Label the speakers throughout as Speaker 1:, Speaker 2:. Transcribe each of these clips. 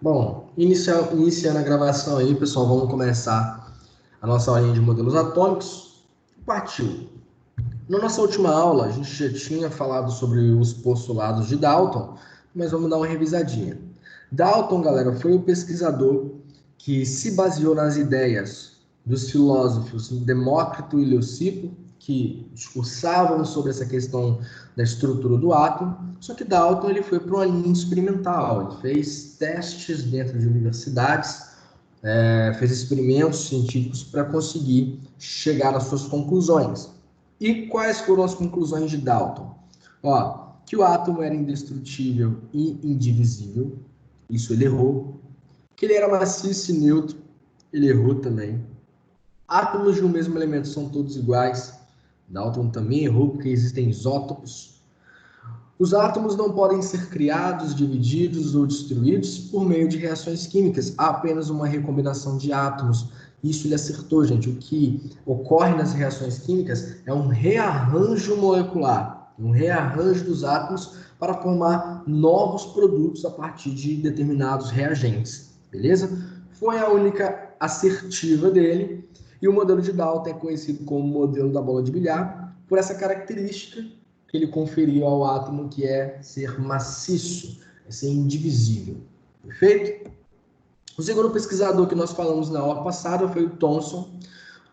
Speaker 1: Bom, iniciando a gravação aí, pessoal, vamos começar a nossa aulinha de modelos atômicos. Partiu. Na nossa última aula, a gente já tinha falado sobre os postulados de Dalton, mas vamos dar uma revisadinha. Dalton, galera, foi o pesquisador que se baseou nas ideias dos filósofos Demócrito e Leucipo, que discursavam sobre essa questão da estrutura do átomo, só que Dalton ele foi para uma linha experimental, ele fez testes dentro de universidades, fez experimentos científicos para conseguir chegar às suas conclusões. E quais foram as conclusões de Dalton? Que o átomo era indestrutível e indivisível, isso ele errou. Que ele era maciço e neutro, ele errou também. Átomos de um mesmo elemento são todos iguais, Dalton também errou porque existem isótopos. Os átomos não podem ser criados, divididos ou destruídos por meio de reações químicas. Há apenas uma recombinação de átomos. Isso ele acertou, gente. O que ocorre nas reações químicas é um rearranjo molecular, um rearranjo dos átomos para formar novos produtos a partir de determinados reagentes. Beleza? Foi a única assertiva dele. E o modelo de Dalton é conhecido como modelo da bola de bilhar por essa característica que ele conferiu ao átomo, que é ser maciço, é ser indivisível. Perfeito? O segundo pesquisador que nós falamos na aula passada foi o Thomson.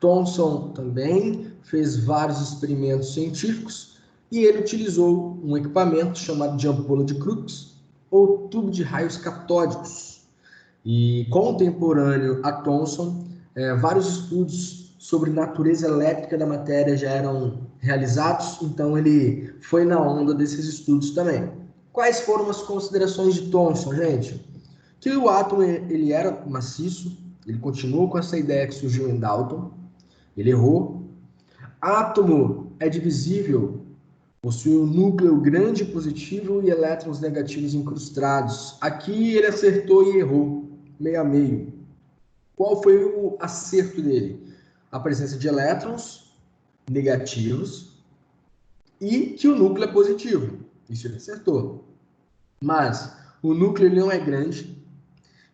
Speaker 1: Thomson também fez vários experimentos científicos e ele utilizou um equipamento chamado de ampola de Crookes ou tubo de raios catódicos. E contemporâneo a Thomson, vários estudos sobre natureza elétrica da matéria já eram realizados, então ele foi na onda desses estudos também. Quais foram as considerações de Thomson, gente? Que o átomo ele era maciço, ele continuou com essa ideia que surgiu em Dalton, ele errou. Átomo é divisível, possui um núcleo grande positivo e elétrons negativos incrustados. Aqui ele acertou e errou, meio a meio. Qual foi o acerto dele? A presença de elétrons negativos e que o núcleo é positivo. Isso ele acertou. Mas o núcleo ele não é grande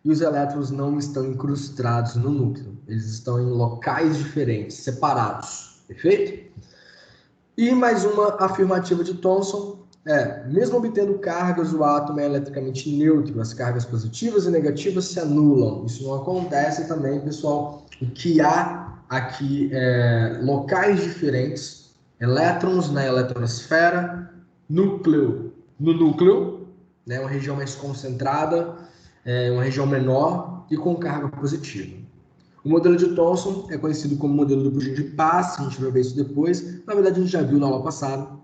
Speaker 1: e os elétrons não estão incrustados no núcleo. Eles estão em locais diferentes, separados. Perfeito? E mais uma afirmativa de Thomson mesmo obtendo cargas, o átomo é eletricamente neutro, as cargas positivas e negativas se anulam. Isso não acontece também, pessoal. O que há aqui locais diferentes, elétrons na eletrosfera, núcleo no núcleo, né, uma região mais concentrada, uma região menor e com carga positiva. O modelo de Thomson é conhecido como modelo do Puget de Passe, a gente vai ver isso depois. Na verdade, a gente já viu na aula passada.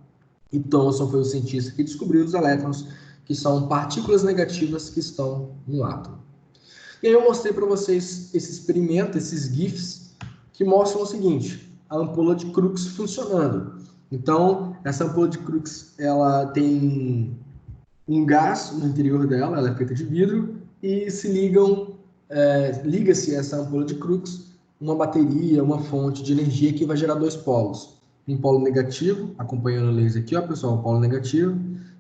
Speaker 1: E Thomson foi o cientista que descobriu os elétrons, que são partículas negativas que estão no átomo. E aí eu mostrei para vocês esse experimento, esses GIFs, que mostram o seguinte: a ampola de Crookes funcionando. Então, essa ampola de Crookes, ela tem um gás no interior dela, ela é feita de vidro, e se liga-se essa ampola de Crookes uma bateria, uma fonte de energia que vai gerar dois polos. Um polo negativo, acompanhando o laser aqui, ó, pessoal, o polo negativo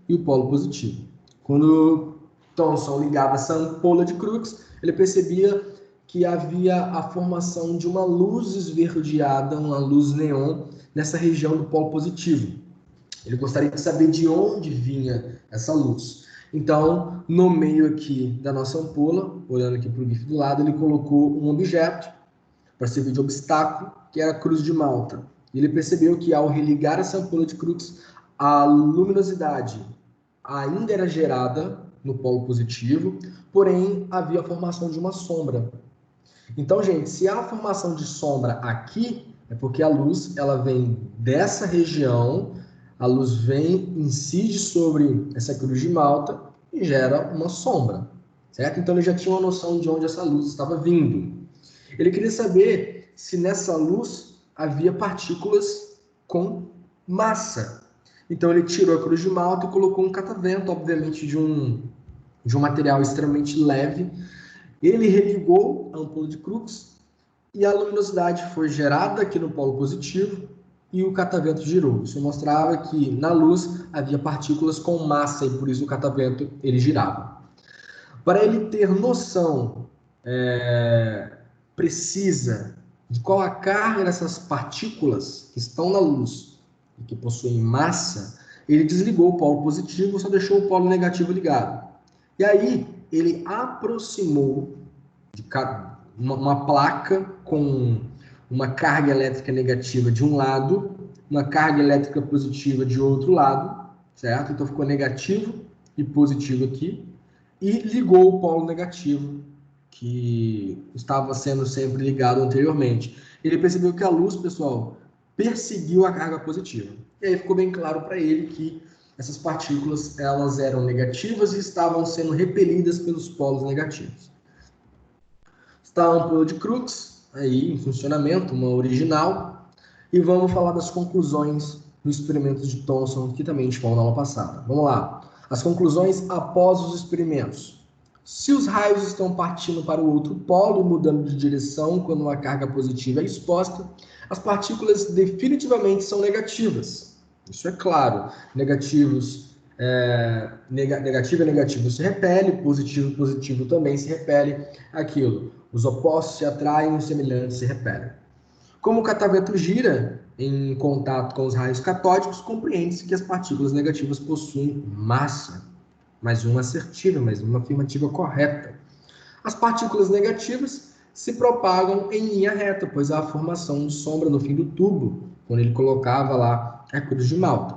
Speaker 1: e o polo positivo. Quando Thomson ligava essa ampola de Crookes, ele percebia que havia a formação de uma luz esverdeada, uma luz neon, nessa região do polo positivo. Ele gostaria de saber de onde vinha essa luz. Então, no meio aqui da nossa ampola, olhando aqui para o GIF do lado, ele colocou um objeto para servir de obstáculo, que era a cruz de Malta. Ele percebeu que ao religar essa ampola de Crookes, a luminosidade ainda era gerada no polo positivo, porém havia a formação de uma sombra. Então, gente, se há a formação de sombra aqui, é porque a luz ela vem dessa região, a luz vem, incide sobre essa cruz de Malta e gera uma sombra, certo? Então ele já tinha uma noção de onde essa luz estava vindo. Ele queria saber se nessa luz havia partículas com massa. Então ele tirou a cruz de Malta e colocou um catavento, obviamente de um material extremamente leve. Ele religou a ampola de Crookes e a luminosidade foi gerada aqui no polo positivo e o catavento girou. Isso mostrava que na luz havia partículas com massa e por isso o catavento ele girava. Para ele ter noção precisa de qual a carga dessas partículas que estão na luz e que possuem massa, ele desligou o polo positivo, só deixou o polo negativo ligado. E aí ele aproximou de uma placa com uma carga elétrica negativa de um lado, uma carga elétrica positiva de outro lado, certo? Então ficou negativo e positivo aqui, e ligou o polo negativo, que estava sendo sempre ligado anteriormente. Ele percebeu que a luz, pessoal, perseguiu a carga positiva. E aí ficou bem claro para ele que essas partículas elas eram negativas e estavam sendo repelidas pelos polos negativos. Está a ampola de Crookes aí em funcionamento, uma original, e vamos falar das conclusões do experimento de Thomson, que também a gente falou na aula passada. Vamos lá. As conclusões após os experimentos. Se os raios estão partindo para o outro polo e mudando de direção quando uma carga positiva é exposta, as partículas definitivamente são negativas. Isso é claro. Negativo e negativo se repele, positivo também se repele. Aquilo. Os opostos se atraem, os semelhantes se repelem. Como o catavento gira em contato com os raios catódicos, compreende-se que as partículas negativas possuem massa. Mais uma assertiva, mais uma afirmativa correta. As partículas negativas se propagam em linha reta, pois há a formação de sombra no fim do tubo, quando ele colocava lá a cruz de Malta.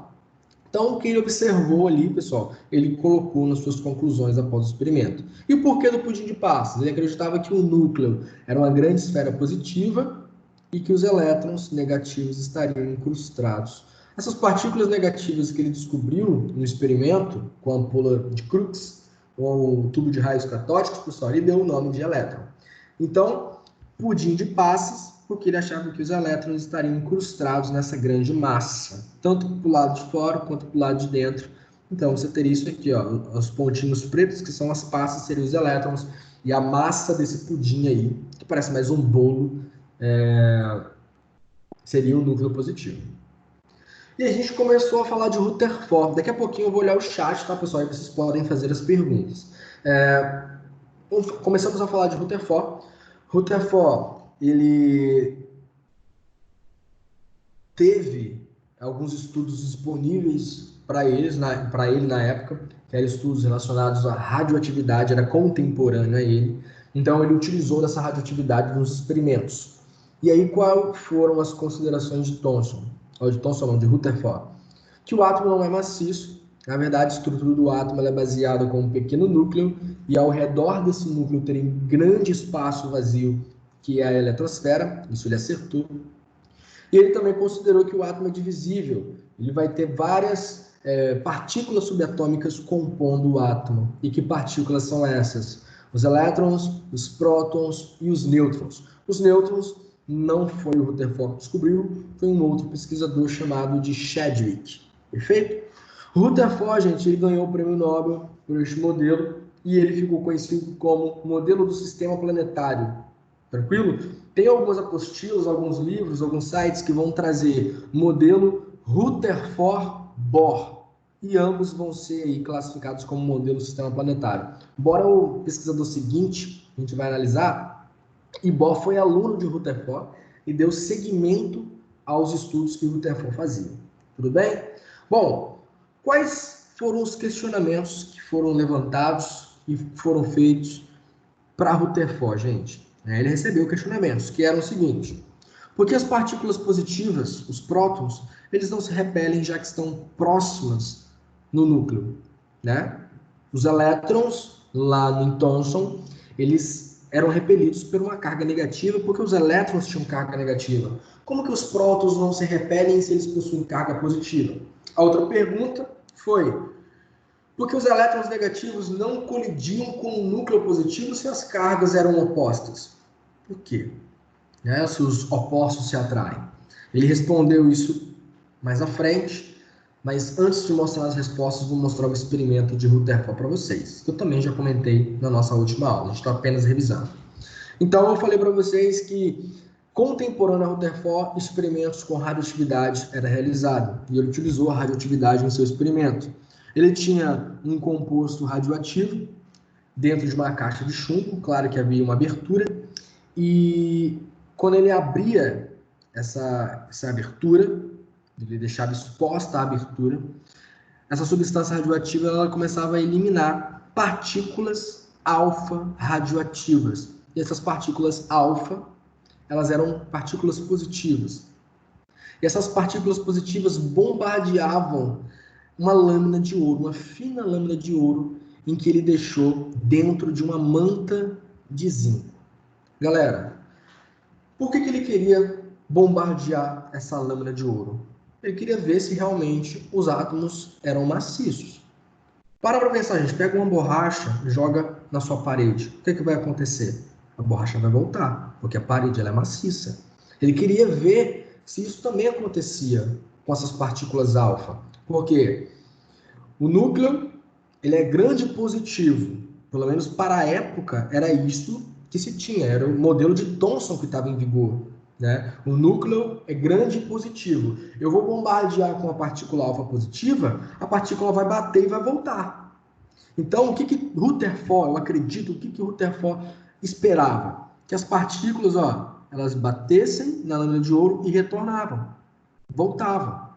Speaker 1: Então, o que ele observou ali, pessoal, ele colocou nas suas conclusões após o experimento. E o porquê do pudim de passas? Ele acreditava que o núcleo era uma grande esfera positiva e que os elétrons negativos estariam incrustados. Essas partículas negativas que ele descobriu no experimento com a ampola de Crookes, ou o tubo de raios catódicos, pessoal, ele deu o nome de elétron. Então, pudim de passas, porque ele achava que os elétrons estariam incrustados nessa grande massa, tanto para o lado de fora quanto para o lado de dentro. Então, você teria isso aqui, ó, os pontinhos pretos, que são as passas, seriam os elétrons, e a massa desse pudim aí, que parece mais um bolo, seria o núcleo positivo. E a gente começou a falar de Rutherford. Daqui a pouquinho eu vou olhar o chat, tá, pessoal? E vocês podem fazer as perguntas. Começamos a falar de Rutherford. Rutherford, ele teve alguns estudos disponíveis para ele na época, que eram estudos relacionados à radioatividade, era contemporâneo a ele. Então, ele utilizou dessa radioatividade nos experimentos. E aí, quais foram as considerações de Thomson? Ou de Thomson não, de Rutherford. Que o átomo não é maciço. Na verdade, a estrutura do átomo é baseada com um pequeno núcleo e ao redor desse núcleo tem um grande espaço vazio, que é a eletrosfera. Isso ele acertou. E ele também considerou que o átomo é divisível. Ele vai ter várias partículas subatômicas compondo o átomo. E que partículas são essas? Os elétrons, os prótons e os nêutrons. Os nêutrons não foi o Rutherford que descobriu, foi um outro pesquisador chamado de Chadwick. Perfeito? Rutherford, gente, ele ganhou o prêmio Nobel por este modelo e ele ficou conhecido como modelo do sistema planetário. Tranquilo? Tem algumas apostilas, alguns livros, alguns sites que vão trazer modelo Rutherford-Bohr. E ambos vão ser aí classificados como modelo do sistema planetário. Bohr é o pesquisador seguinte, a gente vai analisar, e Bohr foi aluno de Rutherford e deu seguimento aos estudos que Rutherford fazia. Tudo bem? Bom, quais foram os questionamentos que foram levantados e foram feitos para Rutherford, gente? Ele recebeu questionamentos que eram o seguinte: por que as partículas positivas, os prótons, eles não se repelem já que estão próximas no núcleo, né? Os elétrons, lá no Thomson, eles eram repelidos por uma carga negativa, porque os elétrons tinham carga negativa. Como que os prótons não se repelem se eles possuem carga positiva? A outra pergunta foi: por que os elétrons negativos não colidiam com o núcleo positivo se as cargas eram opostas? Por quê? Se os opostos se atraem. Ele respondeu isso mais à frente, mas antes de mostrar as respostas, vou mostrar o experimento de Rutherford para vocês, que eu também já comentei na nossa última aula, a gente está apenas revisando. Então, eu falei para vocês que Contemporâneo a Rutherford, experimentos com radioatividade era realizado, e ele utilizou a radioatividade em seu experimento. Ele tinha um composto radioativo dentro de uma caixa de chumbo, claro que havia uma abertura, e quando ele abria essa abertura, ele deixava exposta a abertura, essa substância radioativa ela começava a eliminar partículas alfa radioativas. E essas partículas alfa, elas eram partículas positivas. E essas partículas positivas bombardeavam uma lâmina de ouro, uma fina lâmina de ouro, em que ele deixou dentro de uma manta de zinco. Galera, por que ele queria bombardear essa lâmina de ouro? Ele queria ver se realmente os átomos eram maciços. Para pensar, gente, pega uma borracha e joga na sua parede. O que vai acontecer? A borracha vai voltar, porque a parede ela é maciça. Ele queria ver se isso também acontecia com essas partículas alfa. Porque o núcleo ele é grande positivo. Pelo menos para a época era isso que se tinha. Era o modelo de Thomson que estava em vigor. Né? O núcleo é grande e positivo. Eu vou bombardear com a partícula alfa positiva, a partícula vai bater e vai voltar. Então, o que Rutherford, eu acredito, o que Rutherford esperava? Que as partículas, elas batessem na lâmina de ouro e retornavam, voltavam.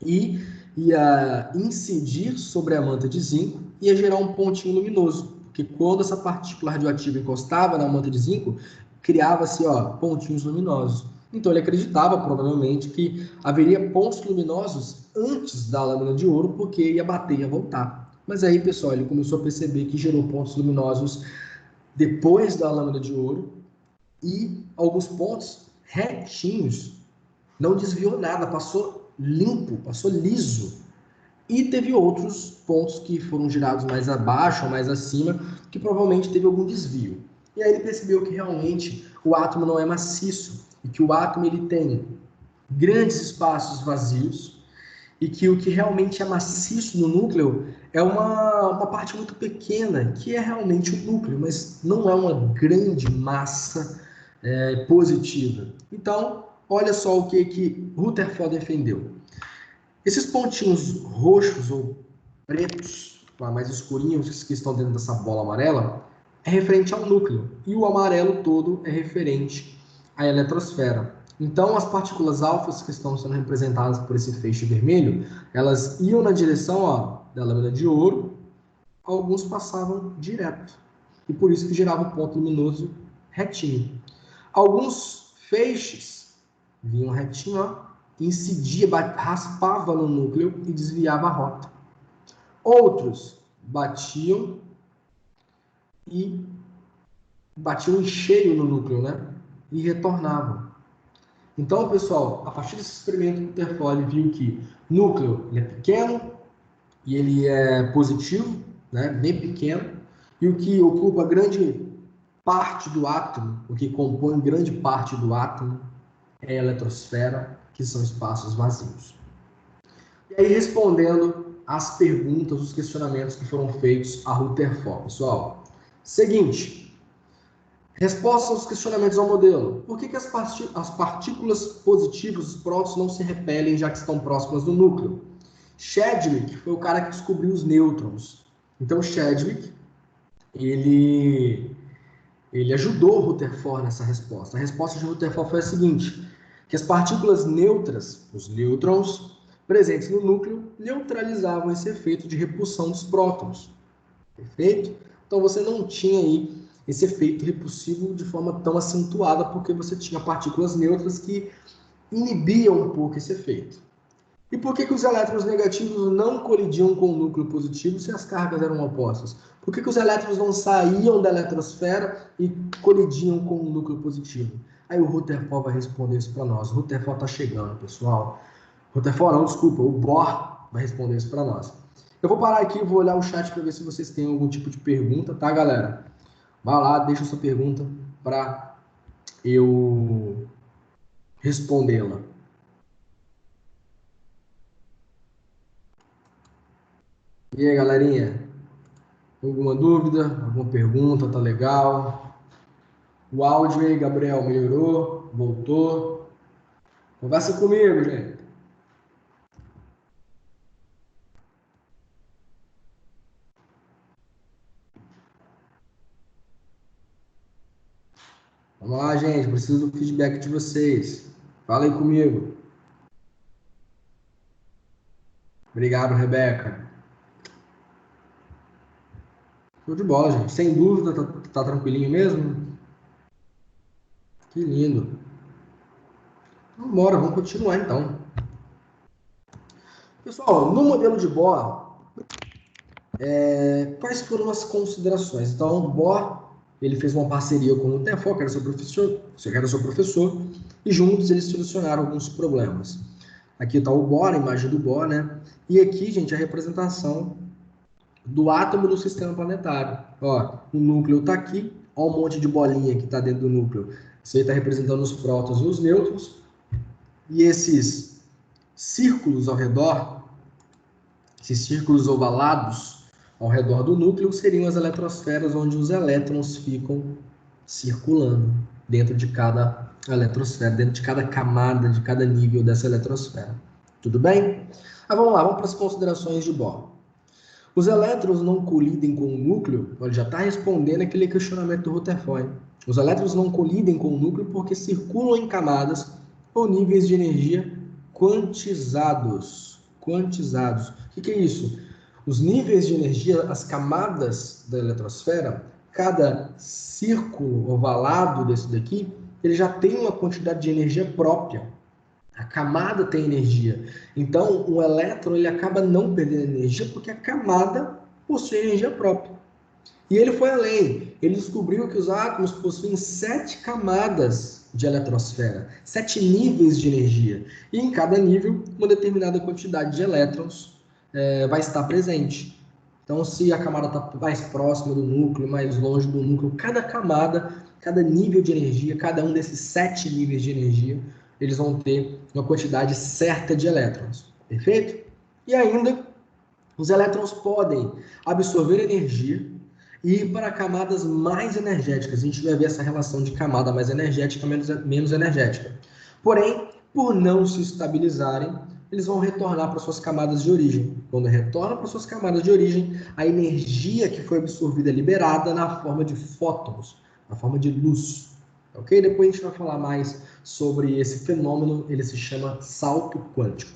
Speaker 1: E ia incidir sobre a manta de zinco e ia gerar um pontinho luminoso. Porque quando essa partícula radioativa encostava na manta de zinco, criava-se pontinhos luminosos. Então ele acreditava, provavelmente, que haveria pontos luminosos antes da lâmina de ouro, porque ia bater e ia voltar. Mas aí, pessoal, ele começou a perceber que gerou pontos luminosos depois da lâmina de ouro e alguns pontos retinhos. Não desviou nada, passou limpo, passou liso. E teve outros pontos que foram girados mais abaixo ou mais acima, que provavelmente teve algum desvio. E aí ele percebeu que realmente o átomo não é maciço, e que o átomo ele tem grandes espaços vazios, e que o que realmente é maciço no núcleo é uma parte muito pequena, que é realmente o núcleo, mas não é uma grande massa positiva. Então, olha só o que Rutherford defendeu. Esses pontinhos roxos ou pretos, mais escurinhos, que estão dentro dessa bola amarela, é referente ao núcleo, e o amarelo todo é referente à eletrosfera. Então, as partículas alfas que estão sendo representadas por esse feixe vermelho, elas iam na direção da lâmina de ouro, alguns passavam direto, e por isso que gerava um ponto luminoso retinho. Alguns feixes vinham retinho, incidia, raspava no núcleo e desviava a rota. Outros batiam em cheio no núcleo, né? E retornavam. Então, pessoal, a partir desse experimento, o Rutherford viu que o núcleo ele é pequeno e ele é positivo, né? Bem pequeno, e o que ocupa grande parte do átomo, o que compõe grande parte do átomo, é a eletrosfera, que são espaços vazios. E aí, respondendo às perguntas, os questionamentos que foram feitos a Rutherford. Pessoal, seguinte, respostas aos questionamentos ao modelo. Por que as partículas positivas, os prótons, não se repelem, já que estão próximas do núcleo? Chadwick foi o cara que descobriu os nêutrons. Então, Chadwick, ele ajudou Rutherford nessa resposta. A resposta de Rutherford foi a seguinte, que as partículas neutras, os nêutrons, presentes no núcleo, neutralizavam esse efeito de repulsão dos prótons. Perfeito? Então você não tinha aí esse efeito repulsivo de forma tão acentuada, porque você tinha partículas neutras que inibiam um pouco esse efeito. E por que os elétrons negativos não colidiam com o núcleo positivo se as cargas eram opostas? Por que os elétrons não saíam da eletrosfera e colidiam com o núcleo positivo? Aí o Rutherford vai responder isso para nós. O Rutherford está chegando, pessoal. Rutherford não, desculpa, o Bohr vai responder isso para nós. Eu vou parar aqui e vou olhar o chat para ver se vocês têm algum tipo de pergunta, tá, galera? Vai lá, deixa sua pergunta para eu respondê-la. E aí, galerinha? Alguma dúvida? Alguma pergunta? Tá legal? O áudio aí, Gabriel, melhorou? Voltou. Conversa comigo, gente. Vamos lá, gente. Preciso do feedback de vocês. Fala aí comigo. Obrigado, Rebeca. Show de bola, gente. Sem dúvida, tá tranquilinho mesmo? Que lindo. Vamos embora, vamos continuar então. Pessoal, no modelo de Bohr, quais foram as considerações? Então, o Bohr, ele fez uma parceria com o Tefo, que era seu professor, e juntos eles solucionaram alguns problemas. Aqui está o Bohr, a imagem do Bohr, né? E aqui, gente, a representação do átomo do sistema planetário. Ó, o núcleo está aqui, ó um monte de bolinha que está dentro do núcleo. Isso aí está representando os prótons e os nêutrons. E esses círculos ao redor, esses círculos ovalados ao redor do núcleo, seriam as eletrosferas, onde os elétrons ficam circulando dentro de cada eletrosfera, dentro de cada camada, de cada nível dessa eletrosfera. Tudo bem? Vamos lá, vamos para as considerações de Bohr. Os elétrons não colidem com o núcleo, ele já está respondendo aquele questionamento do Rutherford. Os elétrons não colidem com o núcleo porque circulam em camadas ou níveis de energia quantizados. Quantizados. O que é isso? Os níveis de energia, as camadas da eletrosfera, cada círculo ovalado desse daqui, ele já tem uma quantidade de energia própria. A camada tem energia. Então, o elétron ele acaba não perdendo energia porque a camada possui energia própria. E ele foi além. Ele descobriu que os átomos possuem 7 camadas de eletrosfera, 7 níveis de energia. E em cada nível, uma determinada quantidade de elétrons vai estar presente. Então, se a camada está mais próxima do núcleo, mais longe do núcleo, cada camada, cada nível de energia, cada um desses 7 níveis de energia, eles vão ter uma quantidade certa de elétrons. Perfeito? E ainda, os elétrons podem absorver energia e ir para camadas mais energéticas. A gente vai ver essa relação de camada mais energética, menos energética. Porém, por não se estabilizarem, eles vão retornar para suas camadas de origem. Quando retornam para suas camadas de origem, a energia que foi absorvida é liberada na forma de fótons, na forma de luz. Ok? Depois a gente vai falar mais sobre esse fenômeno, ele se chama salto quântico.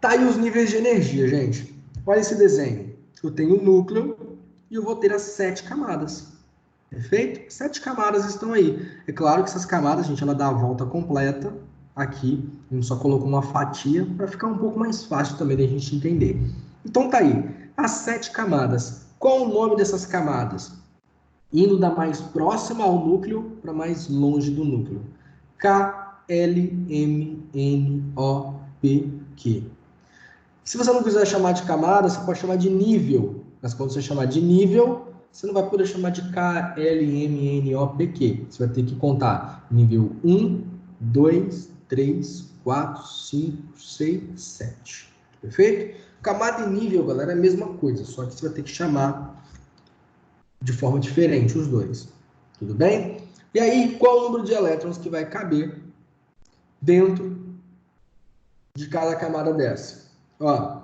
Speaker 1: Tá aí os níveis de energia, gente. Olha esse desenho. Eu tenho o núcleo e eu vou ter as 7 camadas. Perfeito? 7 camadas estão aí. É claro que essas camadas, gente, ela dá a volta completa. Aqui, a gente só colocou uma fatia para ficar um pouco mais fácil também da gente entender. Então tá aí, as 7 camadas. Qual o nome dessas camadas? Indo da mais próxima ao núcleo para mais longe do núcleo. K, L, M, N, O, P, Q. Se você não quiser chamar de camada, você pode chamar de nível. Mas quando você chamar de nível, você não vai poder chamar de K, L, M, N, O, P, Q. Você vai ter que contar nível 1, 2, 3, 4, 5, 6, 7. Perfeito? Camada e nível, galera, é a mesma coisa, só que você vai ter que chamar de forma diferente os dois. Tudo bem? E aí, qual o número de elétrons que vai caber dentro de cada camada dessa? Ó,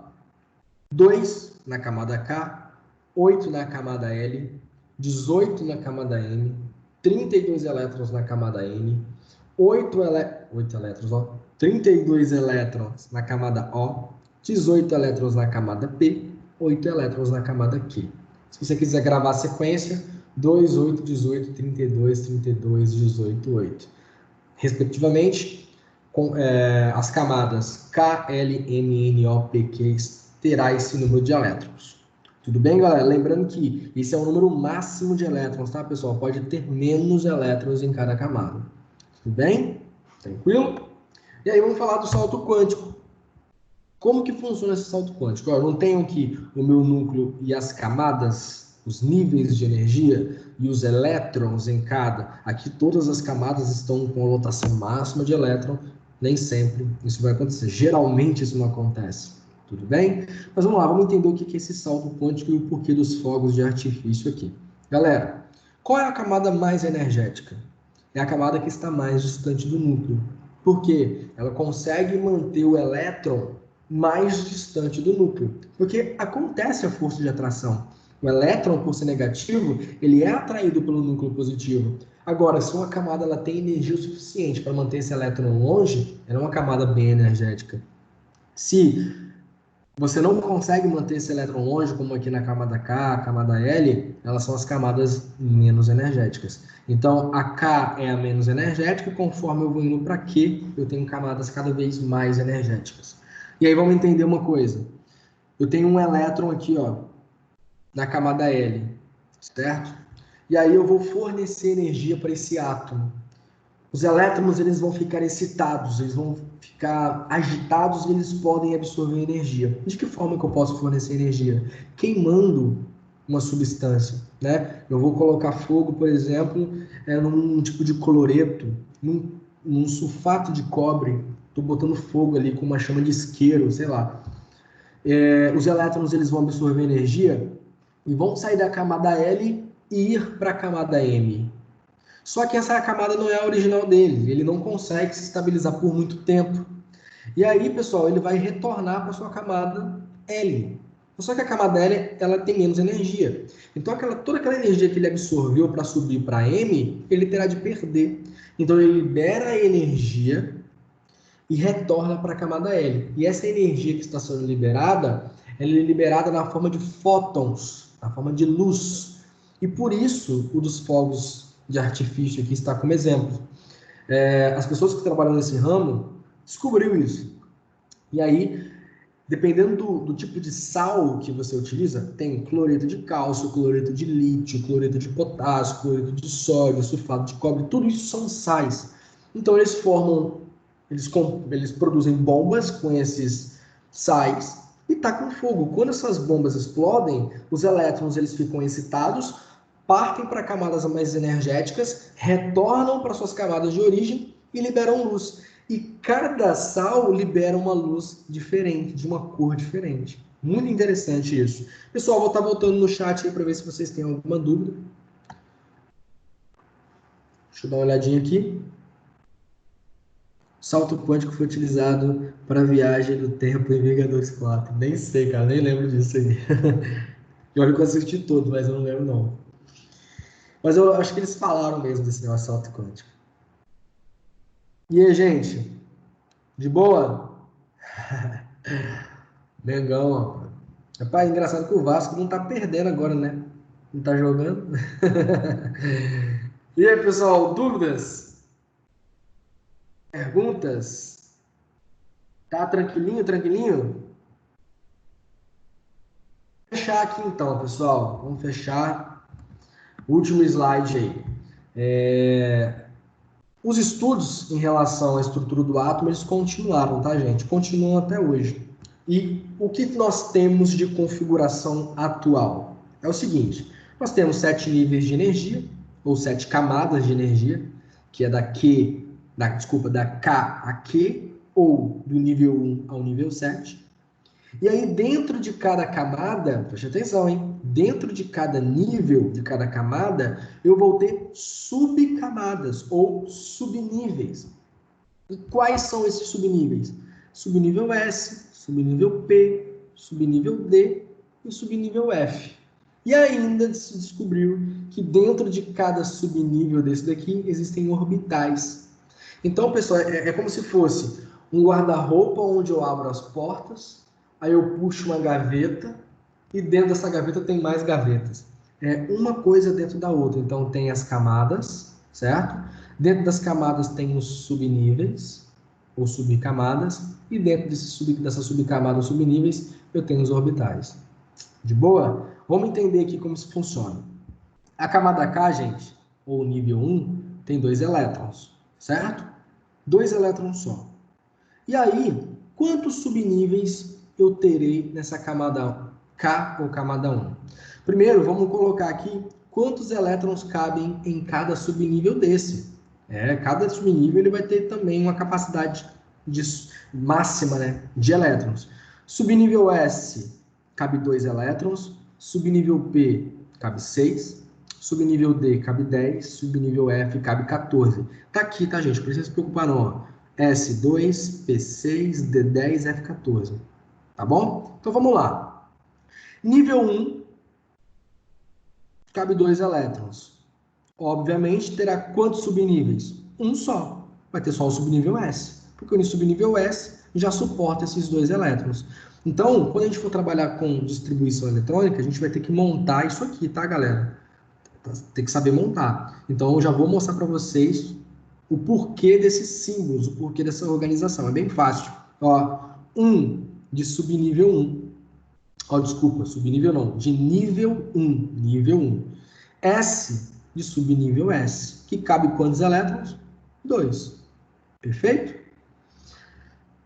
Speaker 1: 2 na camada K, 8 na camada L, 18 na camada M, 32 elétrons na camada N, 32 elétrons na camada O, 18 elétrons na camada P, 8 elétrons na camada Q. Se você quiser gravar a sequência, 2, 8, 18, 32, 32, 18, 8. Respectivamente, com as camadas K, L, M, N, O, P, Q terá esse número de elétrons. Tudo bem, galera? Lembrando que esse é o número máximo de elétrons, tá, pessoal? Pode ter menos elétrons em cada camada. Tudo bem? Tranquilo? E aí vamos falar do salto quântico. Como que funciona esse salto quântico? Eu não tenho aqui o meu núcleo e as camadas, os níveis de energia e os elétrons em cada. Aqui todas as camadas estão com a lotação máxima de elétron. Nem sempre isso vai acontecer. Geralmente isso não acontece. Tudo bem? Mas vamos lá, vamos entender o que é esse salto quântico e o porquê dos fogos de artifício aqui. Galera, qual é a camada mais energética? é a camada que está mais distante do núcleo. Por quê? Ela consegue manter o elétron mais distante do núcleo. Porque acontece a força de atração. O elétron, por ser negativo, ele é atraído pelo núcleo positivo. Agora, se uma camada ela tem energia o suficiente para manter esse elétron longe, ela é uma camada bem energética. Se você não consegue manter esse elétron longe, como aqui na camada K, camada L, elas são as camadas menos energéticas. Então, a K é a menos energética, conforme eu vou indo para Q, eu tenho camadas cada vez mais energéticas. E aí vamos entender uma coisa. Eu tenho um elétron aqui, ó, na camada L, certo? E aí eu vou fornecer energia para esse átomo. Os elétrons eles vão ficar excitados, eles vão ficar agitados e eles podem absorver energia. De que forma que eu posso fornecer energia? Queimando uma substância, né? Eu vou colocar fogo, por exemplo, num tipo de cloreto, num sulfato de cobre. Estou botando fogo ali com uma chama de isqueiro, sei lá. Os elétrons eles vão absorver energia e vão sair da camada L e ir para a camada M. Só que essa camada não é a original dele, ele não consegue se estabilizar por muito tempo. E aí, pessoal, ele vai retornar para sua camada L. Só que a camada L ela tem menos energia. Então, toda aquela energia que ele absorveu para subir para M, ele terá de perder. Então, ele libera a energia e retorna para a camada L. E essa energia que está sendo liberada, ela é liberada na forma de fótons, na forma de luz. E por isso, o dos fogos de artifício aqui está como exemplo. As pessoas que trabalham nesse ramo descobriu isso. E aí, dependendo do tipo de sal que você utiliza, tem cloreto de cálcio, cloreto de lítio, cloreto de potássio, cloreto de sódio, sulfato de cobre, tudo isso são sais. Então eles produzem bombas com esses sais e tacam fogo. Quando essas bombas explodem, os elétrons eles ficam excitados, partem para camadas mais energéticas, retornam para suas camadas de origem e liberam luz. E cada sal libera uma luz diferente, de uma cor diferente. Muito interessante isso. Pessoal, vou estar voltando no chat aí para ver se vocês têm alguma dúvida. Deixa eu dar uma olhadinha aqui. Salto quântico foi utilizado para a viagem do tempo em Vingadores 4. Nem sei, cara, nem lembro disso aí. Eu olho que eu assisti todo, mas eu não lembro não. Mas eu acho que eles falaram mesmo desse negócio de salto quântico. E aí, gente? De boa? Mengão, ó. Rapaz, engraçado que o Vasco não tá perdendo agora, né? Não tá jogando. E aí, pessoal, dúvidas? Perguntas? Tá tranquilinho, tranquilinho? Vou fechar aqui então, pessoal. Vamos fechar. Último slide aí. Os estudos em relação à estrutura do átomo, eles continuaram, tá, gente? Continuam até hoje. E o que nós temos de configuração atual? É o seguinte, nós temos 7 níveis de energia, ou 7 camadas de energia, que é da K a Q, ou do nível 1 ao nível 7. E aí, dentro de cada camada, preste atenção, hein? Dentro de cada nível, de cada camada, eu vou ter subcamadas ou subníveis. E quais são esses subníveis? Subnível S, subnível P, subnível D e subnível F. E ainda se descobriu que dentro de cada subnível desse daqui existem orbitais. Então, pessoal, é como se fosse um guarda-roupa onde eu abro as portas, aí eu puxo uma gaveta e dentro dessa gaveta tem mais gavetas. É uma coisa dentro da outra. Então tem as camadas, certo? Dentro das camadas tem os subníveis ou subcamadas e dentro dessa subcamada ou subníveis eu tenho os orbitais. De boa? Vamos entender aqui como isso funciona. A camada K, gente, ou nível 1, tem 2 elétrons, certo? 2 elétrons só. E aí, quantos subníveis eu terei nessa camada K ou camada 1? Primeiro, vamos colocar aqui quantos elétrons cabem em cada subnível desse. Cada subnível ele vai ter também uma capacidade máxima, né, de elétrons. Subnível S cabe 2 elétrons, subnível P cabe 6, subnível D cabe 10, subnível F cabe 14. Tá aqui, tá, gente? Não precisa se preocupar, não. Ó. S2, P6, D10, F14. Tá bom? Então vamos lá. Nível 1 cabe 2 elétrons. Obviamente, terá quantos subníveis? Um só. Vai ter só o subnível S. Porque o subnível S já suporta esses 2 elétrons. Então, quando a gente for trabalhar com distribuição eletrônica, a gente vai ter que montar isso aqui, tá, galera? Tem que saber montar. Então, eu já vou mostrar para vocês o porquê desses símbolos, o porquê dessa organização. É bem fácil. Ó, 1 de subnível 1. Ó, desculpa, subnível não. De nível 1. Nível 1. S de subnível S, que cabe quantos elétrons? 2. Perfeito?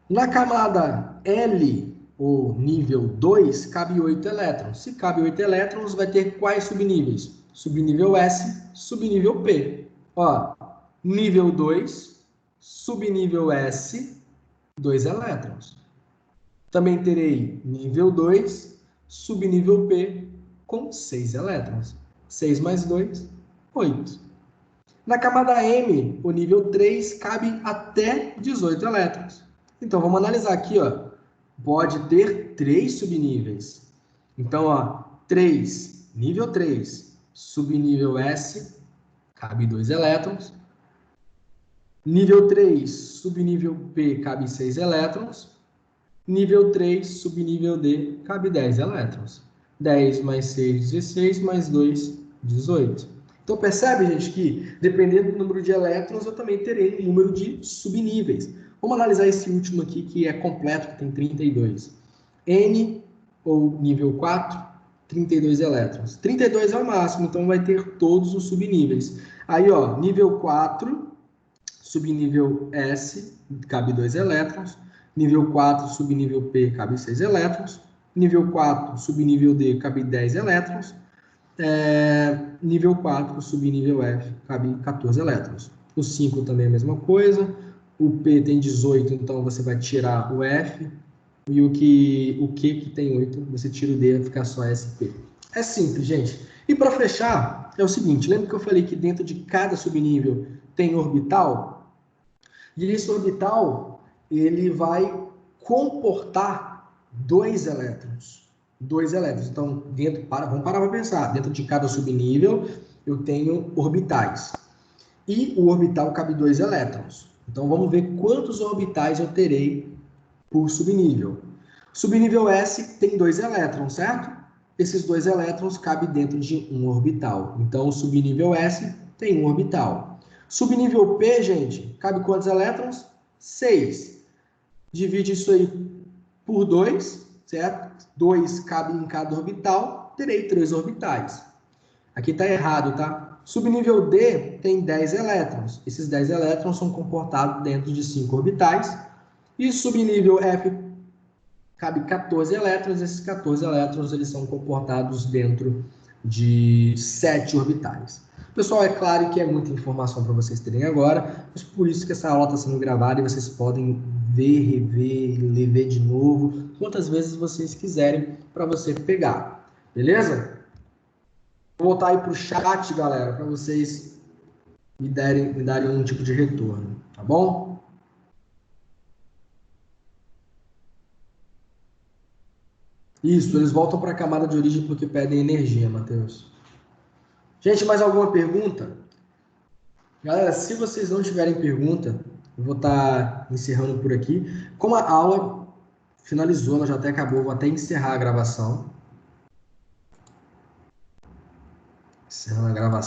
Speaker 1: Na camada L, ou nível 2, cabe 8 elétrons. Se cabe 8 elétrons, vai ter quais subníveis? Subnível S, subnível P. Ó, nível 2, subnível S, 2 elétrons. Também terei nível 2, subnível P, com 6 elétrons. 6 mais 2, 8. Na camada M, o nível 3 cabe até 18 elétrons. Então, vamos analisar aqui, ó. Pode ter 3 subníveis. Então, ó, 3, nível 3, subnível S, cabe 2 elétrons. Nível 3, subnível P, cabe 6 elétrons. Nível 3, subnível D, cabe 10 elétrons. 10 mais 6, 16, mais 2, 18. Então, percebe, gente, que dependendo do número de elétrons, eu também terei um número de subníveis. Vamos analisar esse último aqui, que é completo, que tem 32. N, ou nível 4, 32 elétrons. 32 é o máximo, então vai ter todos os subníveis. Aí, ó, nível 4, subnível S, cabe 2 elétrons. Nível 4, subnível P, cabe 6 elétrons. Nível 4, subnível D, cabe 10 elétrons. Nível 4, subnível F, cabe 14 elétrons. O 5 também é a mesma coisa. O P tem 18, então você vai tirar o F. E o Q que tem 8, você tira o D, vai ficar só SP. É simples, gente. E para fechar, é o seguinte, lembra que eu falei que dentro de cada subnível tem orbital? E esse orbital, ele vai comportar 2 elétrons. 2 elétrons. Então, vamos parar para pensar. Dentro de cada subnível, eu tenho orbitais. E o orbital cabe 2 elétrons. Então, vamos ver quantos orbitais eu terei por subnível. Subnível S tem 2 elétrons, certo? Esses 2 elétrons cabem dentro de um orbital. Então, o subnível S tem um orbital. Subnível P, gente, cabe quantos elétrons? 6. Divide isso aí por 2, certo? 2 cabe em cada orbital, terei 3 orbitais. Aqui está errado, tá? Subnível D tem 10 elétrons. Esses 10 elétrons são comportados dentro de 5 orbitais. E subnível F cabe 14 elétrons. Esses 14 elétrons eles são comportados dentro de 7 orbitais. Pessoal, é claro que é muita informação para vocês terem agora, mas por isso que essa aula está sendo gravada e vocês podem ver, rever, ler de novo, quantas vezes vocês quiserem para você pegar. Beleza? Vou voltar aí para o chat, galera, para vocês me darem um tipo de retorno, tá bom? Isso, eles voltam para a camada de origem porque pedem energia, Matheus. Gente, mais alguma pergunta? Galera, se vocês não tiverem pergunta, eu vou estar encerrando por aqui. Como a aula finalizou, ela já até acabou, vou até encerrar a gravação. Encerrando a gravação.